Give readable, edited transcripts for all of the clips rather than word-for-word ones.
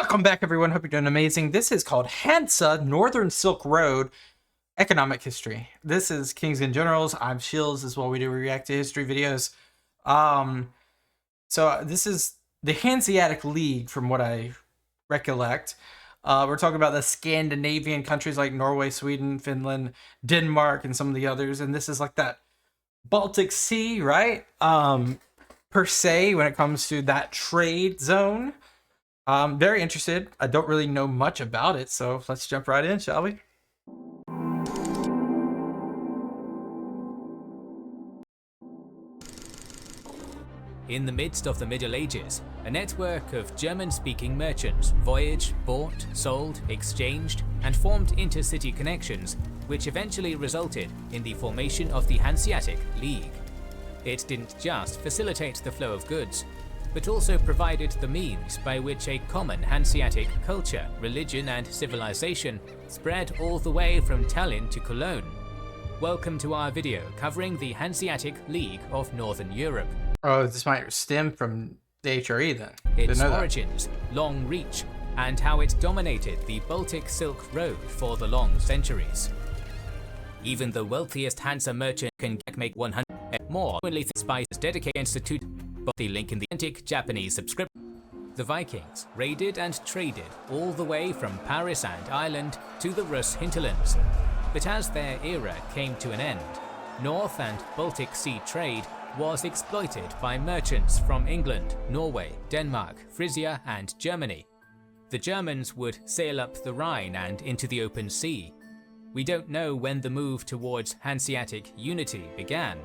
Welcome back, everyone. Hope you're doing amazing. This is called Hansa, Northern Silk Road, Economic History. This is Kings and Generals. I'm Shields as well. We do react to history videos. So this is the Hanseatic League, from what I recollect. We're talking about the Scandinavian countries like Norway, Sweden, Finland, Denmark, and some of the others. And this is like that Baltic Sea, right? Per se, when it comes to that trade zone. I'm very interested. I don't really know much about it, so let's jump right in, shall we? In the midst of the Middle Ages, a network of German-speaking merchants voyaged, bought, sold, exchanged, and formed intercity connections, which eventually resulted in the formation of the Hanseatic League. It didn't just facilitate the flow of goods, but also provided the means by which a common Hanseatic culture, religion, and civilization spread all the way from Tallinn to Cologne. Welcome to our video covering the Hanseatic League of Northern Europe. Oh, this might stem from the HRE then. Its origins, long reach, and how it dominated the Baltic Silk Road for the long centuries. Even the wealthiest Hansa merchant can make 100 more only spices dedicated institute. The link in the authentic Japanese subscription. The Vikings raided and traded all the way from Paris and Ireland to the Rus hinterlands. But as their era came to an end, North and Baltic Sea trade was exploited by merchants from England, Norway, Denmark, Frisia, and Germany. The Germans would sail up the Rhine and into the open sea. We don't know when the move towards Hanseatic unity began,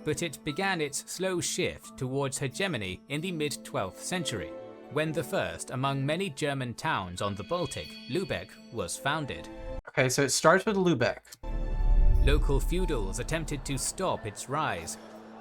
but it began its slow shift towards hegemony in the mid-12th century, when the first among many German towns on the Baltic, Lübeck, was founded. Okay, so it starts with Lübeck. Local feudals attempted to stop its rise,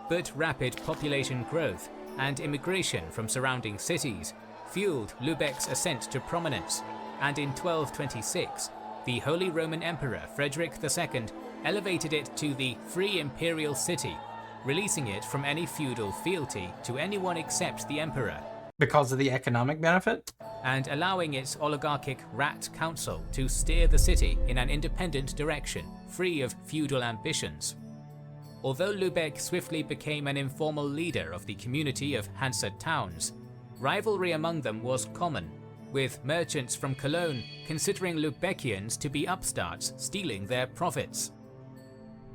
but rapid population growth and immigration from surrounding cities fueled Lübeck's ascent to prominence, and in 1226, the Holy Roman Emperor Frederick II elevated it to the Free Imperial City, releasing it from any feudal fealty to anyone except the emperor. Because of the economic benefit? And allowing its oligarchic rat council to steer the city in an independent direction, free of feudal ambitions. Although Lübeck swiftly became an informal leader of the community of Hansa towns, rivalry among them was common, with merchants from Cologne considering Lübeckians to be upstarts stealing their profits.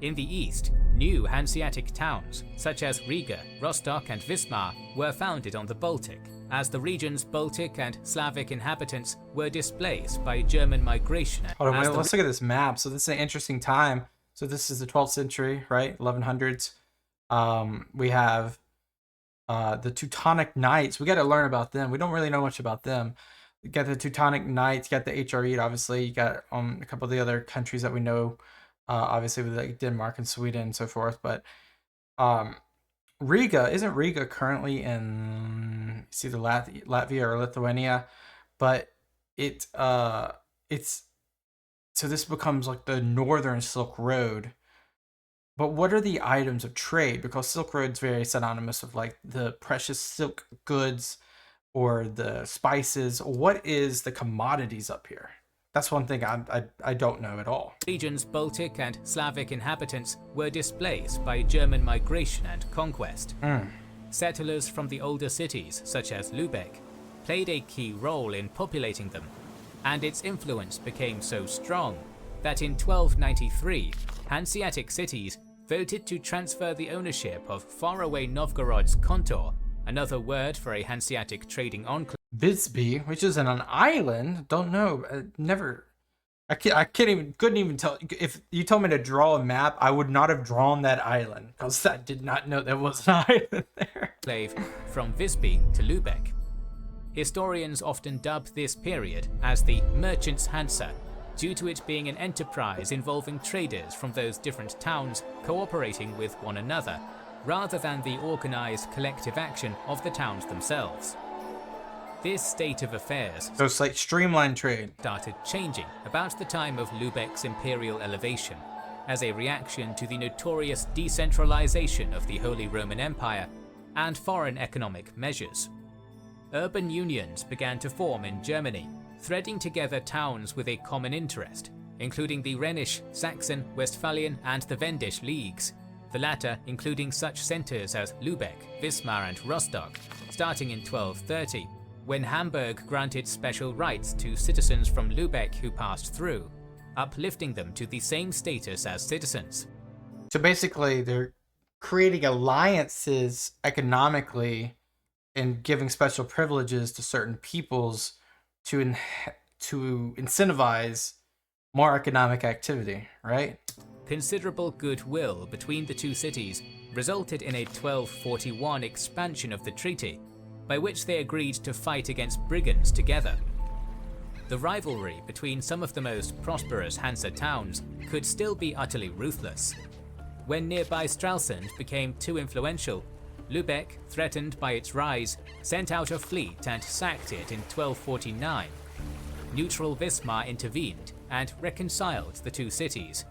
In the east, new Hanseatic towns, such as Riga, Rostock, and Wismar, were founded on the Baltic, as the region's Baltic and Slavic inhabitants were displaced by German migration. Hold on, let's look at this map. So this is an interesting time. So this is the 12th century, right? 1100s. We have the Teutonic Knights. We got to learn about them. We don't really know much about them. You got the Teutonic Knights, you got the HRE, obviously. You got a couple of the other countries that we know. Obviously with like Denmark and Sweden and so forth, but isn't Riga currently in either Latvia or Lithuania? But it's so this becomes like the Northern Silk Road. But what are the items of trade? Because Silk Road's very synonymous with like the precious silk goods or the spices. What is the commodities up here? That's one thing I don't know at all. The region's Baltic and Slavic inhabitants were displaced by German migration and conquest. Settlers from the older cities, such as Lübeck, played a key role in populating them, and its influence became so strong that in 1293, Hanseatic cities voted to transfer the ownership of faraway Novgorod's Kontor, another word for a Hanseatic trading enclave. Visby, which is in an island, don't know, couldn't even tell. If you told me to draw a map, I would not have drawn that island, because I did not know there was an island there. From Visby to Lübeck. Historians often dub this period as the Merchants' Hansa, due to it being an enterprise involving traders from those different towns cooperating with one another, rather than the organized collective action of the towns themselves. This state of affairs, so it's like streamlined trade, started changing about the time of Lübeck's imperial elevation, as a reaction to the notorious decentralization of the Holy Roman Empire and foreign economic measures. urban unions began to form in Germany, threading together towns with a common interest, including the Rhenish, Saxon, Westphalian and the Wendish leagues, the latter including such centres as Lübeck, Wismar and Rostock, starting in 1230, when Hamburg granted special rights to citizens from Lübeck who passed through, uplifting them to the same status as citizens. So basically, they're creating alliances economically and giving special privileges to certain peoples to incentivize more economic activity, right? Considerable goodwill between the two cities resulted in a 1241 expansion of the treaty, by which they agreed to fight against brigands together. The rivalry between some of the most prosperous Hansa towns could still be utterly ruthless. When nearby Stralsund became too influential, Lübeck, threatened by its rise, sent out a fleet and sacked it in 1249. Neutral Wismar intervened and reconciled the two cities,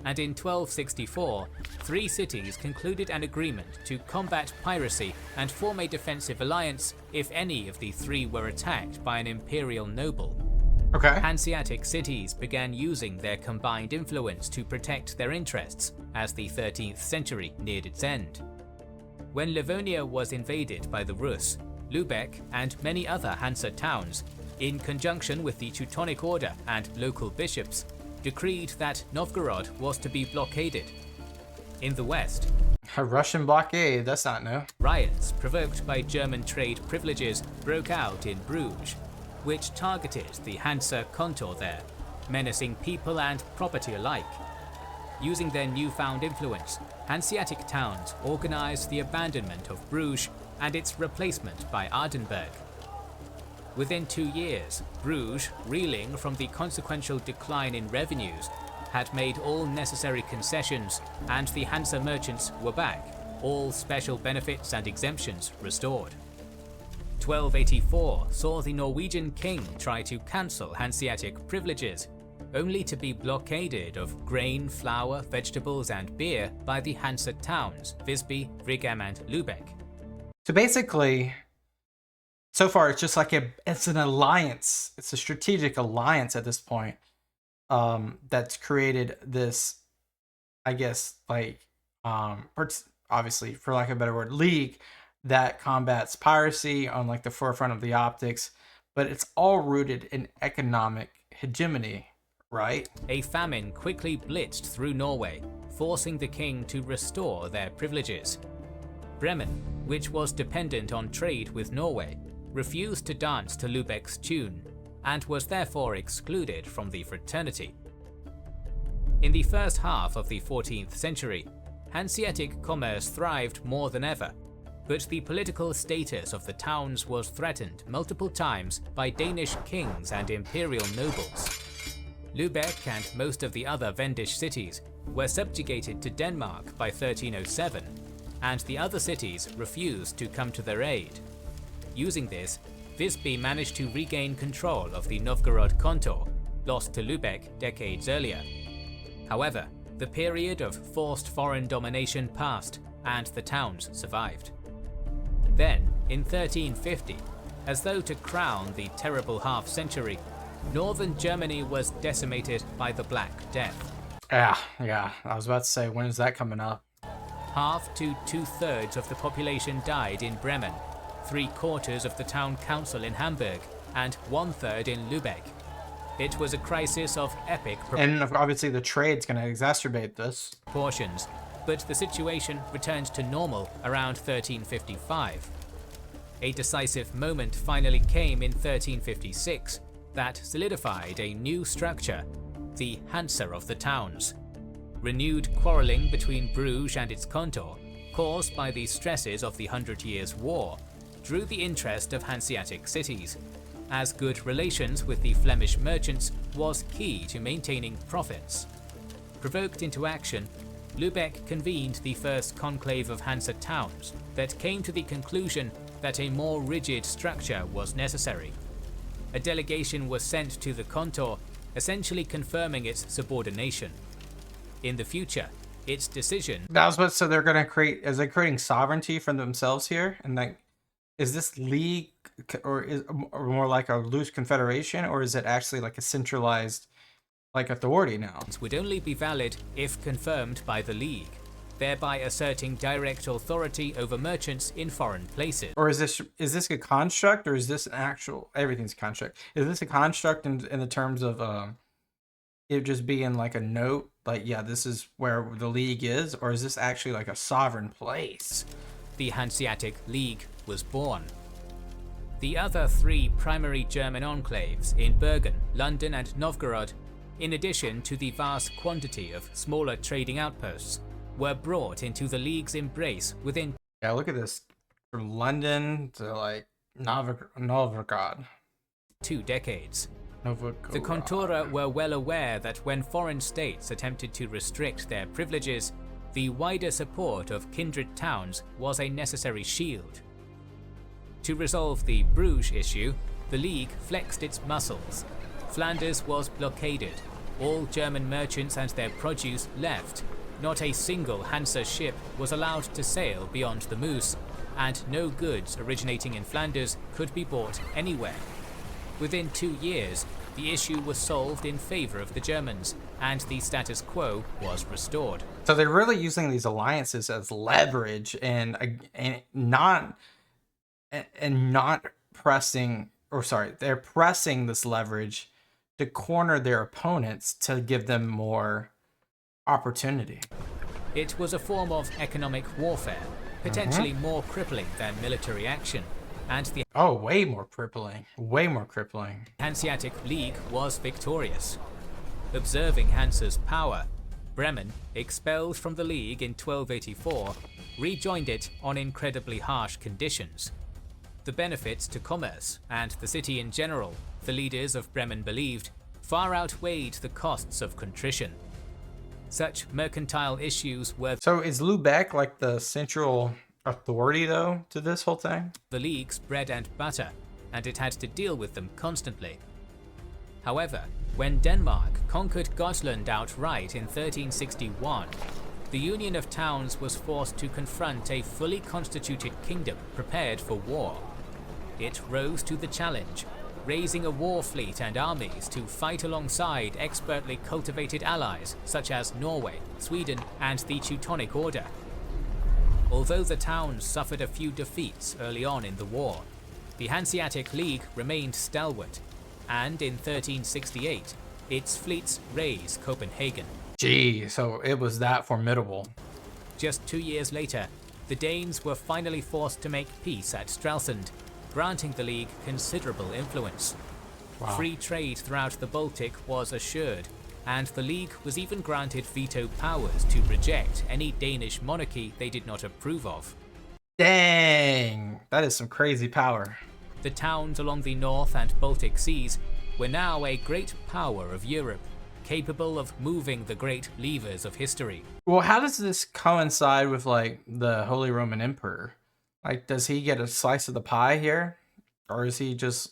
and in 1264, 3 cities concluded an agreement to combat piracy and form a defensive alliance if any of the 3 were attacked by an imperial noble. Okay. Hanseatic cities began using their combined influence to protect their interests as the 13th century neared its end. When Livonia was invaded by the Rus, Lübeck and many other Hansa towns, in conjunction with the Teutonic Order and local bishops, decreed that Novgorod was to be blockaded. In the west, A Russian blockade, that's not new. riots provoked by German trade privileges broke out in Bruges, which targeted the Hansa contour there, menacing people and property alike. Using their newfound influence, Hanseatic towns organized the abandonment of Bruges and its replacement by Aardenburg. Within 2 years, Bruges, reeling from the consequential decline in revenues, had made all necessary concessions, and the Hansa merchants were back, all special benefits and exemptions restored. 1284 saw the Norwegian king try to cancel Hanseatic privileges, only to be blockaded of grain, flour, vegetables and beer by the Hansa towns Visby, Brigham and Lübeck. So basically, so far it's just like it's an alliance. It's a strategic alliance at this point that's created this, I guess, like, obviously, for lack of a better word, league that combats piracy on like the forefront of the optics, but it's all rooted in economic hegemony, right? A famine quickly blitzed through Norway, forcing the king to restore their privileges. Bremen, which was dependent on trade with Norway, refused to dance to Lübeck's tune, and was therefore excluded from the fraternity. In the first half of the 14th century, Hanseatic commerce thrived more than ever, but the political status of the towns was threatened multiple times by Danish kings and imperial nobles. Lübeck and most of the other Wendish cities were subjugated to Denmark by 1307, and the other cities refused to come to their aid. Using this, Visby managed to regain control of the Novgorod contour, lost to Lübeck decades earlier. However, the period of forced foreign domination passed, and the towns survived. Then, in 1350, as though to crown the terrible half-century, northern Germany was decimated by the Black Death. Yeah, I was about to say, when is that coming up? Half to 2/3 of the population died in Bremen, 3/4 of the town council in Hamburg, and 1/3 in Lübeck. It was a crisis of epic And obviously the trade's going to exacerbate this. proportions, but the situation returned to normal around 1355. A decisive moment finally came in 1356 that solidified a new structure, the Hansa of the towns. Renewed quarrelling between Bruges and its contour, caused by the stresses of the Hundred Years' War, drew the interest of Hanseatic cities, as good relations with the Flemish merchants was key to maintaining profits. Provoked into action, Lübeck convened the first conclave of Hansa towns that came to the conclusion that a more rigid structure was necessary. A delegation was sent to the contour, essentially confirming its subordination. In the future, its decision... That was what, so they're going to create, is they creating sovereignty for themselves here? And like, is this league or is or more like a loose confederation, or is it actually like a centralized like authority now? Would only be valid if confirmed by the League, thereby asserting direct authority over merchants in foreign places. Or is this a construct, or is this an actual? Everything's a construct. Is this a construct in the terms of it just being like a note, like yeah, this is where the league is, or is this actually like a sovereign place? The Hanseatic League was born. The other three primary German enclaves in Bergen, London and Novgorod, in addition to the vast quantity of smaller trading outposts, were brought into the League's embrace within Yeah, look at this. From London to like Novgorod. 2 decades. Novgorod. The Kontora were well aware that when foreign states attempted to restrict their privileges, the wider support of kindred towns was a necessary shield. To resolve the Bruges issue, the League flexed its muscles. Flanders was blockaded, all German merchants and their produce left, not a single Hansa ship was allowed to sail beyond the Meuse, and no goods originating in Flanders could be bought anywhere. Within 2 years, the issue was solved in favour of the Germans, and the status quo was restored. So they're really using these alliances as leverage and not pressing, or sorry, they're pressing this leverage to corner their opponents to give them more opportunity. It was a form of economic warfare, potentially more crippling than military action, and the way more crippling. Hanseatic League was victorious. Observing Hansa's power, Bremen, expelled from the League in 1284, rejoined it on incredibly harsh conditions. The benefits to commerce and the city in general, the leaders of Bremen believed, far outweighed the costs of contrition. Such mercantile issues were So is Lubeck like the central authority though to this whole thing? the League's bread and butter, and it had to deal with them constantly. However, when Denmark conquered Gotland outright in 1361, the Union of Towns was forced to confront a fully constituted kingdom prepared for war. It rose to the challenge, raising a war fleet and armies to fight alongside expertly cultivated allies such as Norway, Sweden, and the Teutonic Order. Although the towns suffered a few defeats early on in the war, the Hanseatic League remained stalwart, and in 1368, its fleets razed Copenhagen. Gee, so it was that formidable. Just 2 years later, the Danes were finally forced to make peace at Stralsund, granting the League considerable influence. Wow. Free trade throughout the Baltic was assured, and the League was even granted veto powers to reject any Danish monarchy they did not approve of. Dang, that is some crazy power. The towns along the North and Baltic seas were now a great power of Europe, capable of moving the great levers of history. Well, how does this coincide with like the Holy Roman Emperor? Like, does he get a slice of the pie here? Or is he just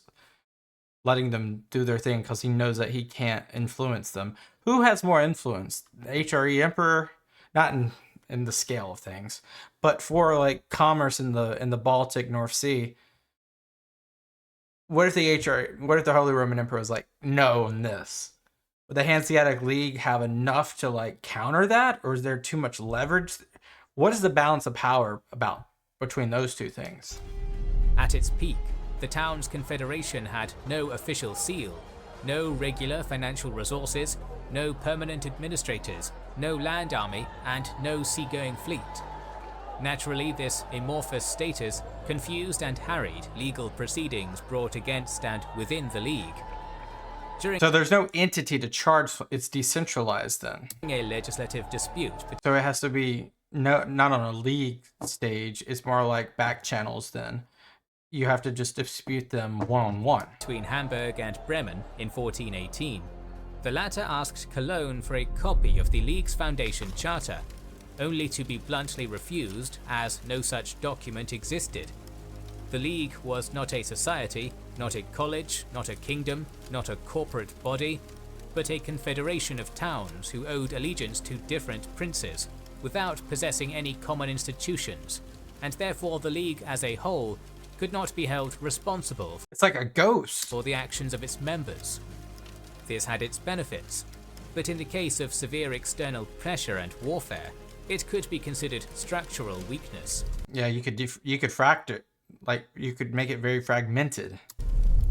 letting them do their thing because he knows that he can't influence them? Who has more influence? The HRE Emperor? Not in the scale of things, but for like commerce in the Baltic North Sea. What if the Holy Roman Emperor was like, no on this? Would the Hanseatic League have enough to like counter that? Or is there too much leverage? What is the balance of power about between those two things? At its peak, the town's confederation had no official seal, no regular financial resources, no permanent administrators, no land army, and no seagoing fleet. Naturally, this amorphous status confused and harried legal proceedings brought against and within the League. So there's no entity to charge, it's decentralized then. A legislative dispute So it has to be not on a league stage, it's more like back channels then. You have to just dispute them one-on-one. between Hamburg and Bremen in 1418. The latter asked Cologne for a copy of the League's foundation charter, only to be bluntly refused as no such document existed. The League was not a society, not a college, not a kingdom, not a corporate body, but a confederation of towns who owed allegiance to different princes, without possessing any common institutions, and therefore the League as a whole could not be held responsible It's like a ghost. for the actions of its members. This had its benefits, but in the case of severe external pressure and warfare, it could be considered structural weakness. Yeah, you could fracture, like you could make it very fragmented.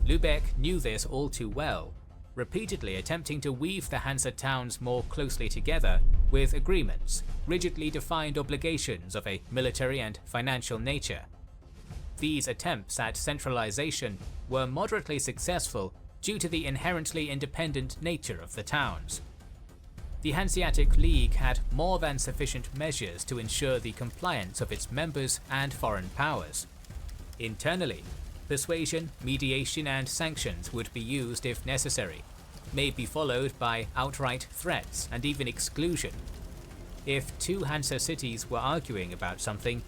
Lübeck knew this all too well, repeatedly attempting to weave the Hansa towns more closely together with agreements, rigidly defined obligations of a military and financial nature. These attempts at centralization were moderately successful due to the inherently independent nature of the towns. The Hanseatic League had more than sufficient measures to ensure the compliance of its members and foreign powers. Internally, persuasion, mediation and sanctions would be used if necessary, may be followed by outright threats and even exclusion. If two Hansa cities were arguing about something,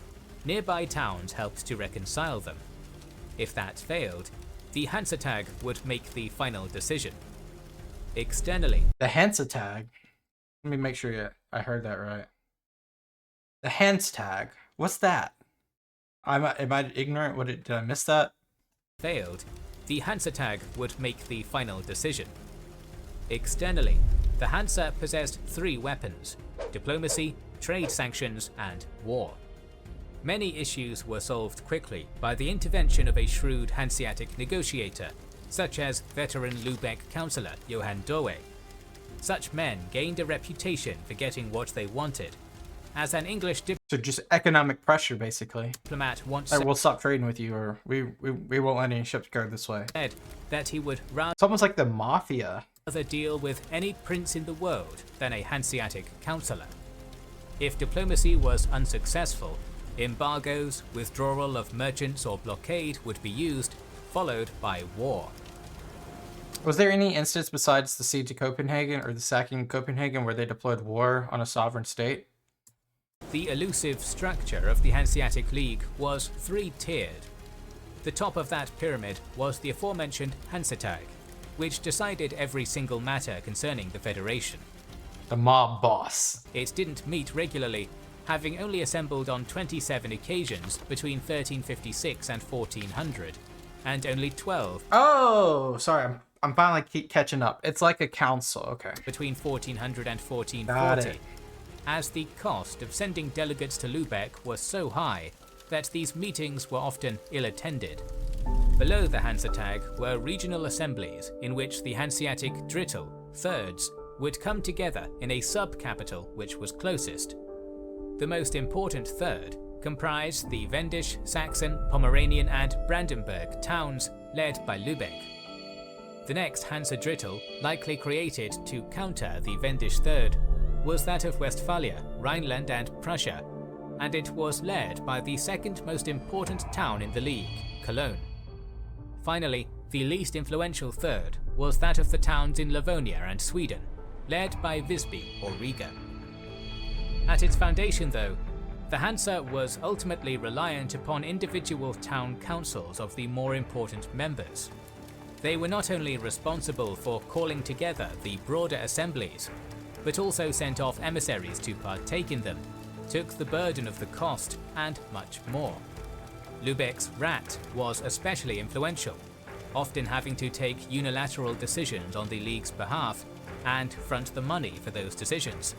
nearby towns helped to reconcile them. If that failed, the Hanseatic would make the final decision. Externally, The Hanseatic. Let me make sure I heard that right. The Hanseatic. What's that? Am I ignorant? Did I miss that? failed, the Hanseatic would make the final decision. Externally, the Hansa possessed three weapons: diplomacy, trade sanctions, and war. Many issues were solved quickly by the intervention of a shrewd Hanseatic negotiator, such as veteran Lübeck councillor Johann Doe. Such men gained a reputation for getting what they wanted. As an English So just economic pressure, basically. diplomat once Like, we'll stop trading with you, or we won't let any ships go this way. said that he would It's almost like the mafia. rather deal with any prince in the world than a Hanseatic councillor. If diplomacy was unsuccessful, embargoes, withdrawal of merchants or blockade would be used, followed by war. Was there any instance besides the siege of Copenhagen or the sacking of Copenhagen where they deployed war on a sovereign state? The elusive structure of the Hanseatic League was three-tiered. The top of that pyramid was the aforementioned Hanseatic, which decided every single matter concerning the Federation. The mob boss. It didn't meet regularly, having only assembled on 27 occasions between 1356 and 1400, and only 12 Oh, sorry. I'm finally catching up. It's like a council. Okay. between 1400 and Got 1440, it. as the cost of sending delegates to Lübeck was so high that these meetings were often ill-attended. Below the Hanseatic were regional assemblies in which the Hanseatic Drittel, thirds, would come together in a sub-capital which was closest. The most important third comprised the Wendish, Saxon, Pomeranian and Brandenburg towns led by Lübeck. The next Hansa Drittel, likely created to counter the Wendish third, was that of Westphalia, Rhineland and Prussia, and it was led by the second most important town in the League, Cologne. Finally, the least influential third was that of the towns in Livonia and Sweden, led by Visby or Riga. At its foundation though, the Hansa was ultimately reliant upon individual town councils of the more important members. They were not only responsible for calling together the broader assemblies, but also sent off emissaries to partake in them, took the burden of the cost, and much more. Lübeck's Rat was especially influential, often having to take unilateral decisions on the League's behalf and front the money for those decisions.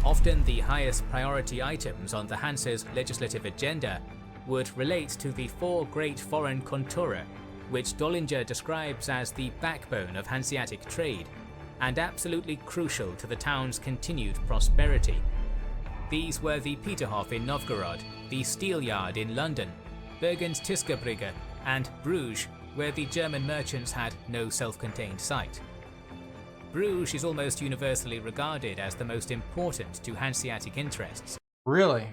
Often the highest priority items on the Hansa's legislative agenda would relate to the four great foreign Konture, which Dollinger describes as the backbone of Hanseatic trade, and absolutely crucial to the town's continued prosperity. These were the Peterhof in Novgorod, the Steel Yard in London, Bergen's Tiskebrigge, and Bruges, where the German merchants had no self-contained site. Bruges is almost universally regarded as the most important to Hanseatic interests. Really?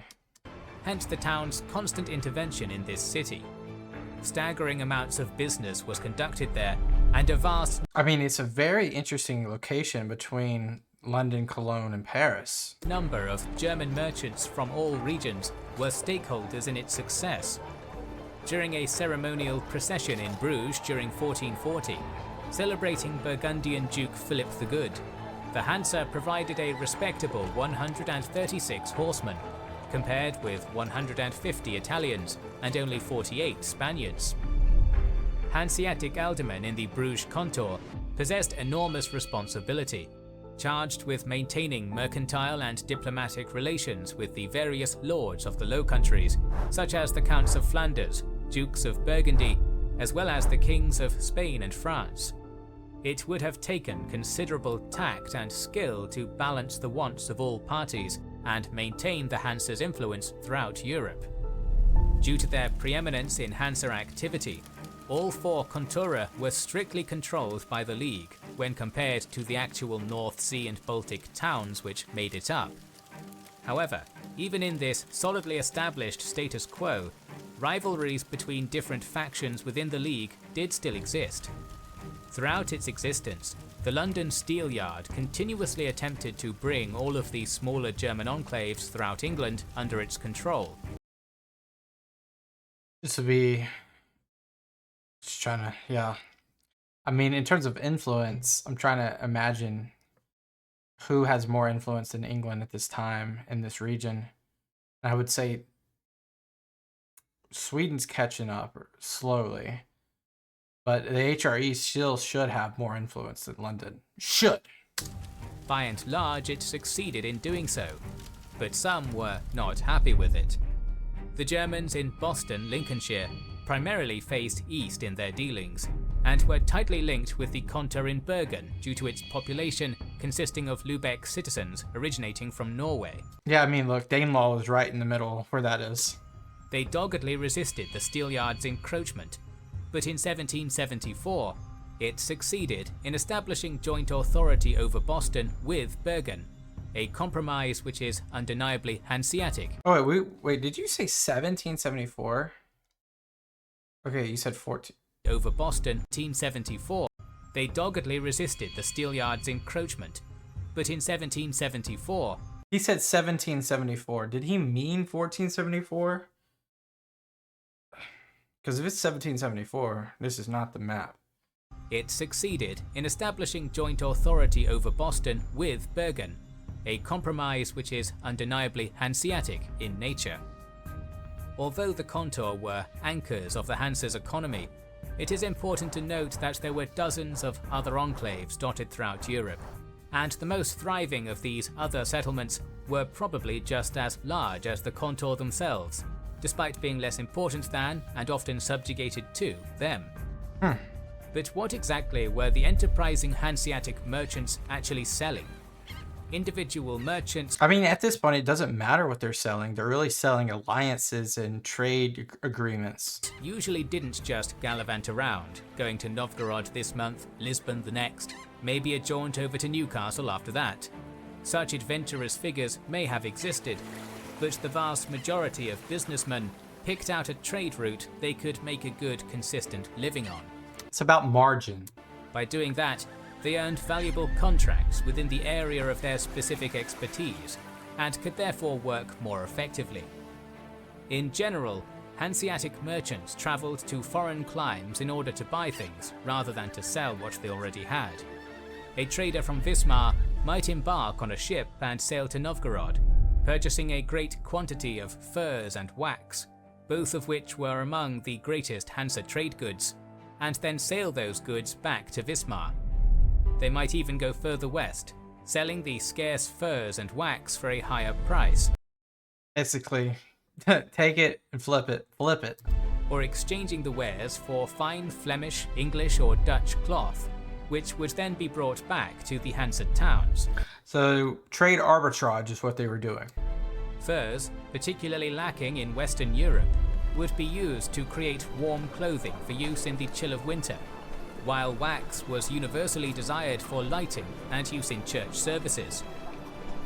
Hence the town's constant intervention in this city. Staggering amounts of business was conducted there, and a vast I mean, it's a very interesting location between London, Cologne, and Paris. number of German merchants from all regions were stakeholders in its success. During a ceremonial procession in Bruges during 1440, celebrating Burgundian Duke Philip the Good, the Hansa provided a respectable 136 horsemen, compared with 150 Italians and only 48 Spaniards. Hanseatic aldermen in the Bruges contour possessed enormous responsibility, charged with maintaining mercantile and diplomatic relations with the various lords of the Low Countries, such as the Counts of Flanders, Dukes of Burgundy, as well as the Kings of Spain and France. It would have taken considerable tact and skill to balance the wants of all parties and maintain the Hansa's influence throughout Europe. Due to their preeminence in Hansa activity, all four contura were strictly controlled by the League when compared to the actual North Sea and Baltic towns which made it up. However, even in this solidly established status quo, rivalries between different factions within the League did still exist. Throughout its existence, the London Steelyard continuously attempted to bring all of these smaller German enclaves throughout England under its control. This would be just trying to, yeah. I mean, in terms of influence, I'm trying to imagine who has more influence in England at this time in this region. And I would say Sweden's catching up slowly, but the HRE still should have more influence than London. Should. By and large, it succeeded in doing so, but some were not happy with it. The Germans in Boston, Lincolnshire, primarily faced east in their dealings, and were tightly linked with the Konter in Bergen due to its population consisting of Lubeck citizens originating from Norway. Yeah, I mean, look, Danelaw is right in the middle where that is. They doggedly resisted the Steelyard's encroachment, but in 1774, it succeeded in establishing joint authority over Boston with Bergen, a compromise which is undeniably Hanseatic. Oh, wait, did you say 1774? Okay, you said 14. Over Boston, 1774, they doggedly resisted the Steelyard's encroachment, but in 1774... He said 1774. Did he mean 1474? Because if it's 1774, this is not the map. It succeeded in establishing joint authority over Boston with Bergen, a compromise which is undeniably Hanseatic in nature. Although the contour were anchors of the Hansa's economy, it is important to note that there were dozens of other enclaves dotted throughout Europe, and the most thriving of these other settlements were probably just as large as the contour themselves, despite being less important than, and often subjugated to, them. But what exactly were the enterprising Hanseatic merchants actually selling? Individual merchants... I mean, at this point, it doesn't matter what they're selling. They're really selling alliances and trade agreements. Usually didn't just gallivant around, going to Novgorod this month, Lisbon the next, maybe a jaunt over to Newcastle after that. Such adventurous figures may have existed, but the vast majority of businessmen picked out a trade route they could make a good, consistent living on. It's about margin. By doing that, they earned valuable contracts within the area of their specific expertise, and could therefore work more effectively. In general, Hanseatic merchants travelled to foreign climes in order to buy things, rather than to sell what they already had. A trader from Wismar might embark on a ship and sail to Novgorod, purchasing a great quantity of furs and wax, both of which were among the greatest Hansa trade goods, and then sail those goods back to Wismar. They might even go further west, selling the scarce furs and wax for a higher price. Basically, take it and flip it. Or exchanging the wares for fine Flemish, English or Dutch cloth, which would then be brought back to the Hansa towns. So trade arbitrage is what they were doing. Furs, particularly lacking in Western Europe, would be used to create warm clothing for use in the chill of winter, while wax was universally desired for lighting and use in church services.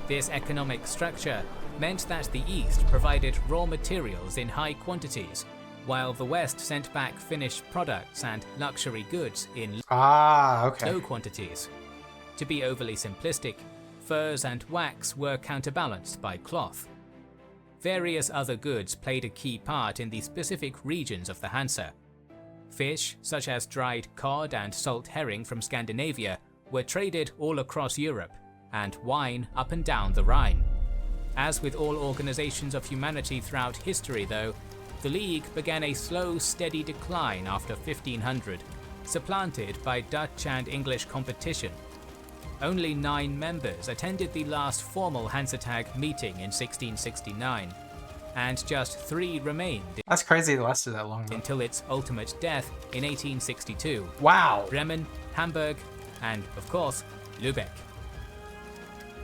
This economic structure meant that the East provided raw materials in high quantities, while the West sent back finished products and luxury goods in low quantities. To be overly simplistic, furs and wax were counterbalanced by cloth. Various other goods played a key part in the specific regions of the Hansa. Fish, such as dried cod and salt herring from Scandinavia, were traded all across Europe, and wine up and down the Rhine. As with all organizations of humanity throughout history though, the League began a slow, steady decline after 1500, supplanted by Dutch and English competition. Only 9 members attended the last formal Hanseatic meeting in 1669, and just 3 remained That's crazy it lasted that long, though. until its ultimate death in 1862. Wow. Bremen, Hamburg, and of course, Lübeck.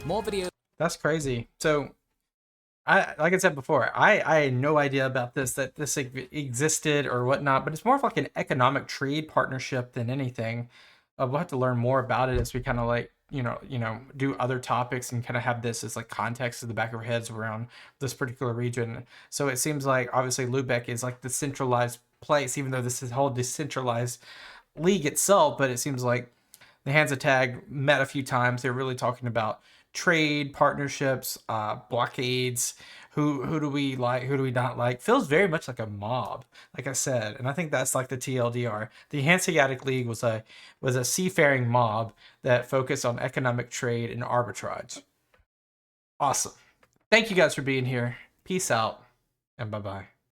More videos. That's crazy. So, like I said before, I had no idea about this, that this existed or whatnot, but it's more of like an economic trade partnership than anything. We'll have to learn more about it as we kind of like, do other topics and kind of have this as like context in the back of our heads around this particular region. So it seems like obviously Lübeck is like the centralized place, even though this is a whole decentralized league itself, but it seems like the Hanseatic met a few times. They're really talking about trade partnerships, blockades. Who do we like? Who do we not like? Feels very much like a mob, like I said, and I think that's like the TLDR. The Hanseatic League was a seafaring mob that focused on economic trade and arbitrage. Awesome. Thank you guys for being here. Peace out, and bye bye.